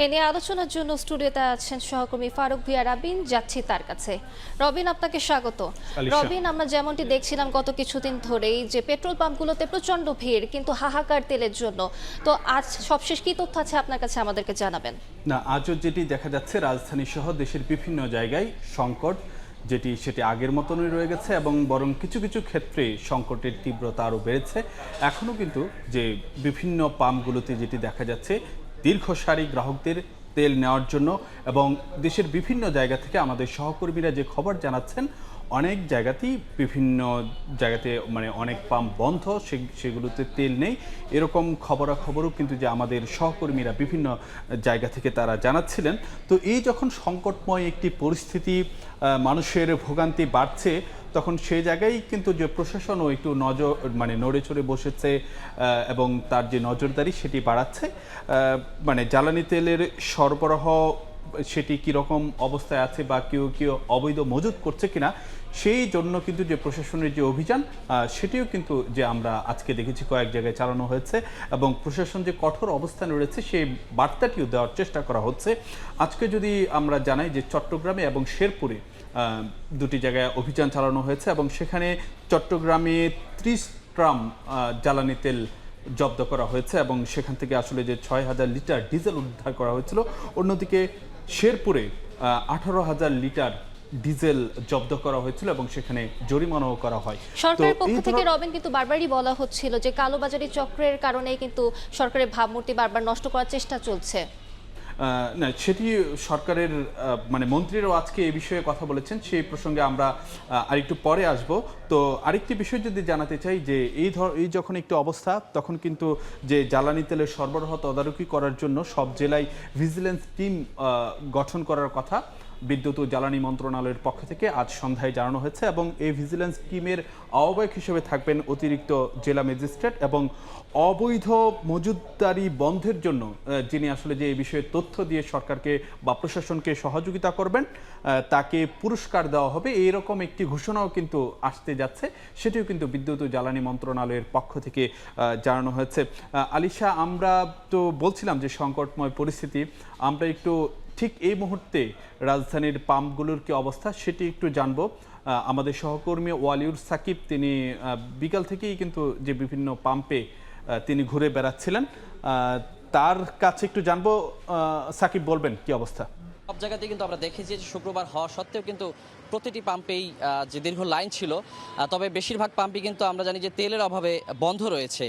এ নিয়ে আলোচনার জন্য স্টুডিওতে আছেন সহকর্মী ফারুক ভুঁইয়া রাবিন। যাচ্ছি তার কাছে। রবিন, আপনাকে স্বাগত। রবিন, আমরা যেমনটি দেখছিলাম গত কিছুদিন ধরেই যে পেট্রোল পাম্পগুলোতে প্রচন্ড ভিড়, কিন্তু হাহাকার তেলের জন্য। তো আজ সবশেষ কি তথ্য আছে আপনার কাছে, আমাদেরকে জানাবেন। না, আজও যেটি দেখা যাচ্ছে রাজধানী সহ দেশের বিভিন্ন জায়গায় সংকট সেটি আগের মতনই রয়ে গেছে এবং বরং কিছু কিছু ক্ষেত্রে সংকটের তীব্রতা আরও বেড়েছে। এখনও কিন্তু যে বিভিন্ন পাম্পগুলোতে যেটি দেখা যাচ্ছে দীর্ঘ সারি গ্রাহকদের তেল নেওয়ার জন্য, এবং দেশের বিভিন্ন জায়গা থেকে আমাদের সহকর্মীরা যে খবর জানাচ্ছেন অনেক জায়গাতেই বিভিন্ন জায়গাতে অনেক পাম্প বন্ধ, সেগুলোতে তেল নেই, এরকম খবরাখবরও কিন্তু যে আমাদের সহকর্মীরা বিভিন্ন জায়গা থেকে তারা জানাচ্ছিলেন। তো এই যখন সংকটময় একটি পরিস্থিতি, মানুষের ভোগান্তি বাড়ছে, তখন সেই জায়গায় কিন্তু যে প্রশাসনও একটু নড়ে চড়ে বসেছে এবং তার যে নজরদারি সেটি বাড়াচ্ছে। জ্বালানি তেলের সরবরাহ সেটি কীরকম অবস্থায় আছে বা কেউ অবৈধ মজুত করছে কিনা, সেই জন্য কিন্তু যে প্রশাসনের যে অভিযান সেটিও কিন্তু যে আমরা আজকে দেখেছি কয়েক জায়গায় চালানো হয়েছে, এবং প্রশাসন যে কঠোর অবস্থানে রয়েছে সেই বার্তাটিও দেওয়ার চেষ্টা করা হচ্ছে। আজকে যদি আমরা জানাই যে চট্টগ্রামে এবং শেরপুরে দুটি জায়গায় অভিযান চালানো হয়েছে, এবং সেখানে চট্টগ্রামে 30 ট্রাম জ্বালানি তেল জব্দ করা হয়েছে, এবং সেখান থেকে আসলে যে 6,000 লিটার ডিজেল উদ্ধার করা হয়েছিল। অন্যদিকে শেরপুরে 18,000 লিটার ডিজেল জব্দ করা হয়েছিল এবং সেখানে জরিমানাও করা হয়। সরকারের পক্ষ থেকে রবিন কিন্তু বারবারই বলা হচ্ছিল যে কালোবাজারি চক্রের কারণেই কিন্তু সরকারের ভাবমূর্তি বারবার নষ্ট করার চেষ্টা চলছে। না, সেটি সরকারের মন্ত্রীরাও আজকে এই বিষয়ে কথা বলেছেন, সেই প্রসঙ্গে আমরা আরেকটু পরে আসব। তো আরেকটি বিষয় যদি জানাতে চাই যে এই যখন একটু অবস্থা, তখন কিন্তু যে জ্বালানি তেলের সরবরাহ তদারকি করার জন্য সব জেলায় ভিজিলেন্স টিম গঠন করার কথা বিদ্যুৎ ও জ্বালানি মন্ত্রণালয়ের পক্ষ থেকে আজ সন্ধ্যায় জানানো হয়েছে, এবং এই ভিজিলেন্স টিমের আহ্বায়ক হিসেবে থাকবেন অতিরিক্ত জেলা ম্যাজিস্ট্রেট, এবং অবৈধ মজুতদারি বন্ধের জন্য যিনি আসলে যে এই বিষয়ে তথ্য দিয়ে সরকারকে বা প্রশাসনকে সহযোগিতা করবেন তাকে পুরস্কার দেওয়া হবে, এইরকম একটি ঘোষণাও কিন্তু আসতে যাচ্ছে। সেটিও কিন্তু বিদ্যুৎ ও জ্বালানি মন্ত্রণালয়ের পক্ষ থেকে জানানো হয়েছে। আলিশা, আমরা তো বলছিলাম যে সংকটময় পরিস্থিতি, আমরা একটু ঠিক এই মুহূর্তে রাজধানীর পাম্পগুলোর কি অবস্থা সেটি একটু জানবো। আমাদের সহকর্মী ওয়ালিউর সাকিব, তিনি বিকাল থেকেই কিন্তু যে বিভিন্ন পাম্পে তিনি ঘুরে বেড়াচ্ছিলেন, তার কাছে একটু জানবো। সাকিব, বলবেন কি অবস্থা? সব জায়গাতে কিন্তু আমরা দেখেছি যে শুক্রবার হওয়া সত্ত্বেও কিন্তু প্রতিটি পাম্পেই যে দীর্ঘ লাইন ছিল, তবে বেশিরভাগ পাম্পই কিন্তু আমরা জানি যে তেলের অভাবে বন্ধ রয়েছে।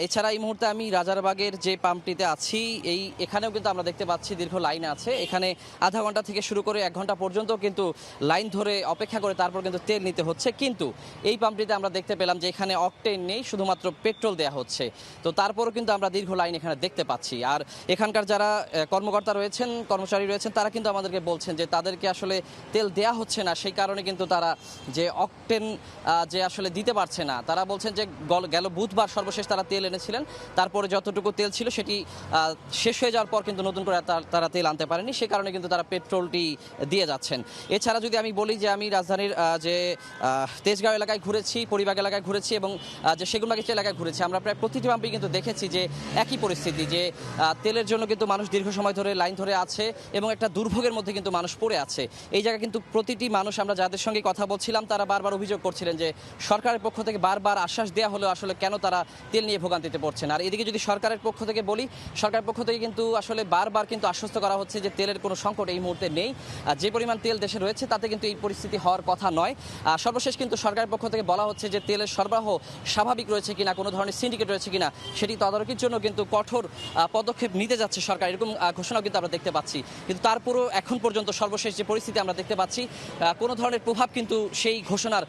এছাড়া এই মুহূর্তে আমি রাজারবাগের যে পাম্পটিতে আছি, এখানেও কিন্তু আমরা দেখতে পাচ্ছি দীর্ঘ লাইন আছে। এখানে আধা ঘন্টা থেকে শুরু করে 1 ঘন্টা পর্যন্ত কিন্তু লাইন ধরে অপেক্ষা করে তারপর কিন্তু তেল নিতে হচ্ছে। কিন্তু এই পাম্পটিতে আমরা দেখতে পেলাম যে এখানে অকটেন নেই, শুধুমাত্র পেট্রোল দেওয়া হচ্ছে। তো তারপরও কিন্তু আমরা দীর্ঘ লাইন এখানে দেখতে পাচ্ছি। আর এখানকার যারা কর্মকর্তা রয়েছেন, কর্মচারী রয়েছেন, তারা কিন্তু আমাদেরকে বলছেন যে তাদেরকে আসলে তেল দেয়া হচ্ছে না, সেই কারণে কিন্তু তারা যে অকটেন যে আসলে দিতে পারছে না। তারা বলছেন যে গেল বুধবার সর্বশেষ তারা তেল এনেছিলেন, তারপরে যতটুকু তেল ছিল সেটি শেষ হয়ে যাওয়ার পর কিন্তু নতুন করে তারা তেল আনতে পারেনি, সে কারণে কিন্তু তারা পেট্রোলটি দিয়ে যাচ্ছেন। এছাড়া যদি আমি বলি যে আমি রাজধানীর যে তেজগাঁও এলাকায় ঘুরেছি, পরিবাগ এলাকায় ঘুরেছি, এবং যে সেগুনবাগিচা এলাকায় ঘুরেছি, আমরা প্রায় প্রতিটি পাম্পেই কিন্তু দেখেছি যে একই পরিস্থিতি, যে তেলের জন্য কিন্তু মানুষ দীর্ঘ সময় ধরে লাইন ধরে আছে এবং একটা দুর্ভোগের মধ্যে কিন্তু মানুষ পড়ে আছে। এই জায়গায় কিন্তু প্রতিটি মানুষ, আমরা যাদের সঙ্গে কথা বলছিলাম, তারা বারবার অভিযোগ করছিলেন যে সরকারের পক্ষ থেকে বারবার আশ্বাস দেওয়া হলেও আসলে কেন তারা তেল নিয়ে ভোগান্তিতে পড়ছেন। আর এদিকে যদি সরকারের পক্ষ থেকে বলি, সরকারের পক্ষ থেকে কিন্তু আসলে বারবার কিন্তু আশ্বস্ত করা হচ্ছে যে তেলের কোনো সংকট এই মুহূর্তে নেই। যে পরিমাণ তেল দেশে রয়েছে তাতে কিন্তু এই পরিস্থিতি হওয়ার কথা নয়। সর্বশেষ কিন্তু সরকারের পক্ষ থেকে বলা হচ্ছে যে তেলের সরবরাহ স্বাভাবিক রয়েছে কিনা, কোনো ধরনের সিন্ডিকেট রয়েছে কিনা, সেটি তদারকির জন্য কিন্তু কঠোর পদক্ষেপ নিতে যাচ্ছে সরকার, এরকম ঘোষণাও কিন্তু আমরা দেখতে পাচ্ছি। কিন্তু তারপরও এখন পর্যন্ত সর্বশেষ যে পরিস্থিতি আমরা দেখতে পাচ্ছি, কোনো ধরনের প্রভাব কিন্তু সেই ঘোষণার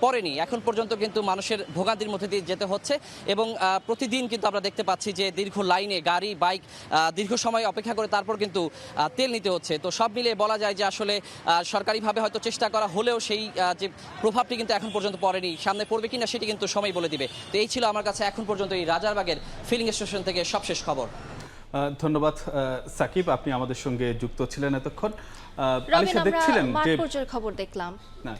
পড়েনি। এখন পর্যন্ত কিন্তু মানুষের ভোগান্তির মধ্যে দিয়ে যেতে হচ্ছে, এবং প্রতিদিন কিন্তু আমরা দেখতে পাচ্ছি যে দীর্ঘ লাইনে গাড়ি বাইক দীর্ঘ সময় অপেক্ষা করে তারপর কিন্তু তেল নিতে হচ্ছে। তো সব মিলিয়ে বলা যায় যে আসলে সরকারিভাবে হয়তো চেষ্টা করা হলেও সেই যে প্রভাবটি কিন্তু এখন পর্যন্ত পড়েনি, সামনে পড়বে কিনা সেটি কিন্তু সময় বলে দিবে। তো এই ছিল আমার কাছে এখন পর্যন্ত এই রাজারবাগের ফিলিং স্টেশন থেকে সবশেষ খবর। ধন্যবাদ সাকিব, আপনি আমাদের সঙ্গে যুক্ত ছিলেন এতক্ষণ। রবিন, আলিশা, আমরা দেখছিলেন মাঠ যে পর্যায়ের খবর দেখলাম। না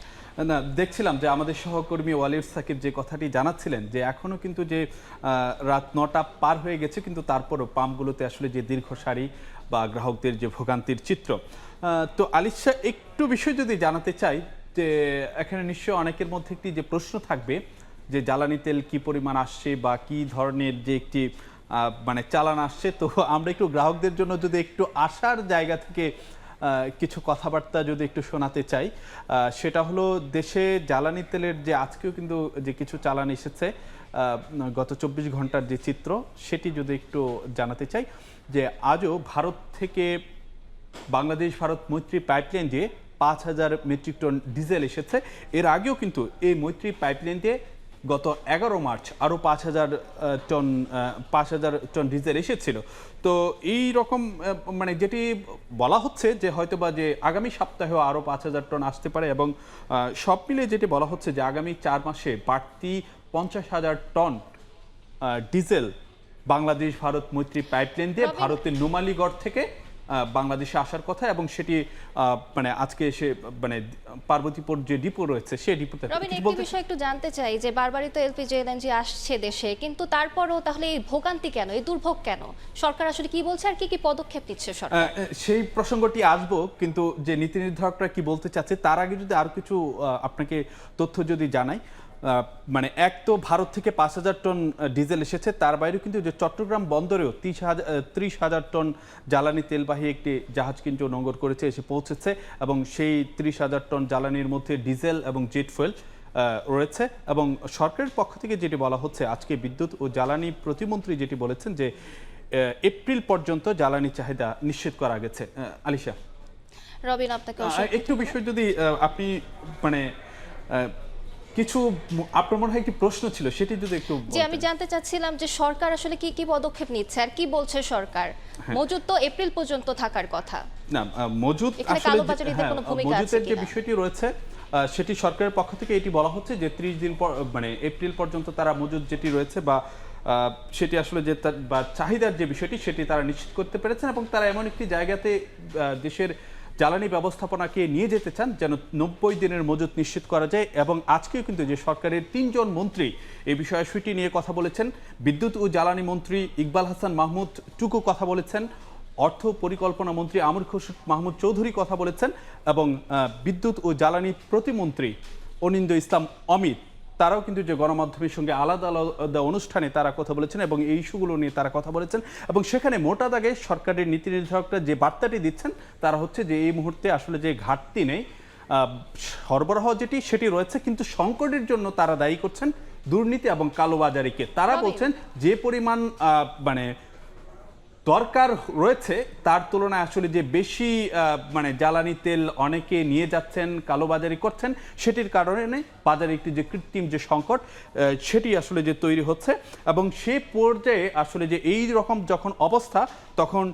না দেখছিলাম যে আমাদের সহকর্মী ওয়ালিদ সাকিব যে কথাটি জানাচ্ছিলেন যে এখনো কিন্তু যে রাত 9টা পার হয়ে গেছে, কিন্তু তারপরও পাম্পগুলোতে আসলে যে দীর্ঘ সারি বা গ্রাহকদের যে ভোগান্তির চিত্র। তো আলিশা, একটু বিষয় যদি জানাতে চাই যে এখানে নিশ্চয়ই অনেকের মধ্যে একটি যে প্রশ্ন থাকবে যে জ্বালানি তেল কি পরিমাণ আসছে বা কি ধরনের যে একটি মানে চালান আসছে। তো আমরা একটু গ্রাহকদের জন্য যদি একটু আসার জায়গা থেকে কিছু কথাবার্তা যদি একটু শোনাতে চাই, সেটা হলো দেশে জ্বালানি তেলের যে আজকেও কিন্তু যে কিছু চালান এসেছে গত 24 ঘন্টার যে চিত্র, সেটি যদি একটু জানাতে চাই যে আজও ভারত থেকে বাংলাদেশ ভারত মৈত্রী পাইপলাইন দিয়ে 5,000 মেট্রিক টন ডিজেল এসেছে। এর আগেও কিন্তু এই মৈত্রী পাইপলাইন দিয়ে গত 11 মার্চ আরও 5,000 টন ডিজেল এসেছিল। তো এই রকম মানে যেটি বলা হচ্ছে যে হয়তোবা যে আগামী সপ্তাহেও আরও 5,000 টন আসতে পারে, এবং সব মিলে যেটি বলা হচ্ছে যে আগামী 4 মাসে বাড়তি 50,000 টন ডিজেল বাংলাদেশ ভারত মৈত্রী পাইপলাইন দিয়ে ভারতের নুমালীগড় থেকে বাংলাদেশে আসার কথা, এবং সেটি মানে আজকে এসে মানে পার্বতীপুর যে ডিপো রয়েছে সেই ডিপোতে। রবিন, একটি বিষয় একটু জানতে চাই যে বারবারই তো এলপিজি এলএনজি আসছে দেশে, কিন্তু তারপরও তাহলে এই ভোগান্তি কেন, এই দুর্ভোগ কেন? সরকার আসলে কি বলছে আর কি কি পদক্ষেপ নিচ্ছে সরকার? সেই প্রসঙ্গটি আসবো, কিন্তু যে নীতি নির্ধারকরা কি বলতে চাচ্ছে তার আগে যদি আরো কিছু আপনাকে তথ্য যদি জানাই। মানে এক তো ভারত থেকে 5,000 টন ডিজেল এসেছে, তার বাইরেও কিন্তু যে চট্টগ্রাম বন্দরেও 30,000 টন জ্বালানি তেলবাহী একটি জাহাজ কিন্তু নোঙর করেছে, এসে পৌঁছেছে, এবং সেই 30,000 টন জ্বালানির মধ্যে ডিজেল এবং জেট ফুয়েল রয়েছে। এবং সরকারের পক্ষ থেকে যেটি বলা হচ্ছে, আজকে বিদ্যুৎ ও জ্বালানি প্রতিমন্ত্রী যেটি বলেছেন যে এপ্রিল পর্যন্ত জ্বালানি চাহিদা নিশ্চিত করা গেছে। আলিশা, রবিন, আপনাকে একটু বিষয় যদি আপনি মানে কিছু আপনার মনে হয় একটি প্রশ্ন ছিল, সেটি যদি একটু। যে আমি জানতে চাচ্ছিলাম যে সরকার আসলে কি কি পদক্ষেপ নিচ্ছে আর কি বলছে সরকার। মজুদ তো এপ্রিল পর্যন্ত থাকার কথা। না, মজুদ আসলে মজুদের যে বিষয়টি রয়েছে সেটি সরকারের পক্ষ থেকে এটি বলা হচ্ছে যে 30 দিন পর মানে এপ্রিল পর্যন্ত তারা মজুদ যেটি রয়েছে বা সেটি আসলে যে বা চাহিদার যে বিষয়টি সেটি তারা নিশ্চিত করতে পেরেছেন, এবং তারা এমন একটি জায়গাতে দেশের জ্বালানি ব্যবস্থাপনাকে নিয়ে যেতে চান যেন 90 দিনের মজুত নিশ্চিত করা যায়। এবং আজকেও কিন্তু যে সরকারের 3 জন মন্ত্রী এই বিষয়টি নিয়ে কথা বলেছেন। বিদ্যুৎ ও জ্বালানি মন্ত্রী ইকবাল হাসান মাহমুদ টুকু কথা বলেছেন, অর্থ পরিকল্পনা মন্ত্রী আমির খসরু মাহমুদ চৌধুরী কথা বলেছেন, এবং বিদ্যুৎ ও জ্বালানি প্রতিমন্ত্রী অনিন্দ্য ইসলাম অমিত তারাও কিন্তু যে গণমাধ্যমের সঙ্গে আলাদা আলাদা অনুষ্ঠানে তারা কথা বলেছেন এবং এই ইস্যুগুলো নিয়ে তারা কথা বলেছেন। এবং সেখানে মোটা দাগে সরকারের নীতি নির্ধারকরা যে বার্তাটি দিচ্ছেন তারা হচ্ছে যে এই মুহূর্তে আসলে যে ঘাটতি নেই, সরবরাহ যেটি সেটি রয়েছে, কিন্তু সংকটের জন্য তারা দায়ী করছেন দুর্নীতি এবং কালোবাজারিকে। তারা বলছেন যে পরিমাণ মানে দরকার রয়েছে তার তুলনায় আসলে যে বেশি মানে জ্বালানি তেল অনেকে নিয়ে যাচ্ছেন, কালোবাজারি করছেন, সেটির কারণে বাজারে একটি যে কৃত্রিম যে সংকট সেটি আসলে যে তৈরি হচ্ছে। এবং সে পর্যায়ে আসলে যে এই রকম যখন অবস্থা, তখন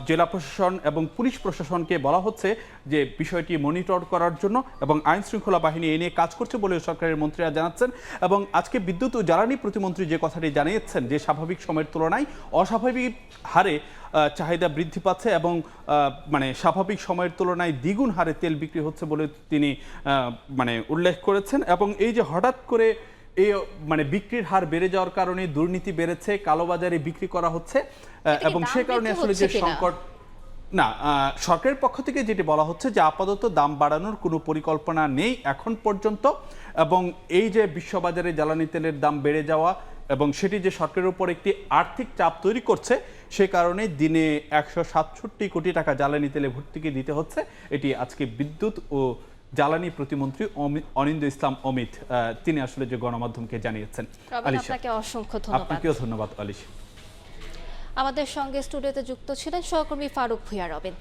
জেলা প্রশাসন এবং পুলিশ প্রশাসনকে বলা হচ্ছে যে বিষয়টি মনিটর করার জন্য, এবং আইন শৃঙ্খলা বাহিনী এ নিয়ে কাজ করছে বলে সরকারের মন্ত্রীরা জানাচ্ছেন। এবং আজকে বিদ্যুৎ ও জ্বালানি প্রতিমন্ত্রী যে কথাটি জানিয়েছেন যে স্বাভাবিক সময়ের তুলনায় অস্বাভাবিক হারে চাহিদা বৃদ্ধি পাচ্ছে, এবং মানে স্বাভাবিক সময়ের তুলনায় দ্বিগুণ হারে তেল বিক্রি হচ্ছে বলে তিনি মানে উল্লেখ করেছেন। এবং এই যে হঠাৎ করে এই মানে বিক্রির হার বেড়ে যাওয়ার কারণে দুর্নীতি বেড়েছে, কালোবাজারে বিক্রি করা হচ্ছে, এবং সে কারণে আসলে যে সংকট না, সরকারের পক্ষ থেকে যেটি বলা হচ্ছে যে আপাতত দাম বাড়ানোর কোনো পরিকল্পনা নেই এখন পর্যন্ত। এবং এই যে বিশ্ববাজারে জ্বালানি তেলের দাম বেড়ে যাওয়া এবং সেটি যে সরকারের উপর একটি আর্থিক চাপ তৈরি করছে, সে কারণে দিনে 167 কোটি টাকা জ্বালানি তেলে ভর্তুকি দিতে হচ্ছে। এটি আজকে বিদ্যুৎ ও জ্বালানি প্রতিমন্ত্রী অনিন্দ্য ইসলাম অমিত তিনি আসলে যে গণমাধ্যমকে জানিয়েছেন। আপনাকে অসংখ্য ধন্যবাদ। আপনাকেও ধন্যবাদ আলিশা। আমাদের সঙ্গে স্টুডিওতে যুক্ত ছিলেন সহকর্মী ফারুক ভুঁইয়া রবিন।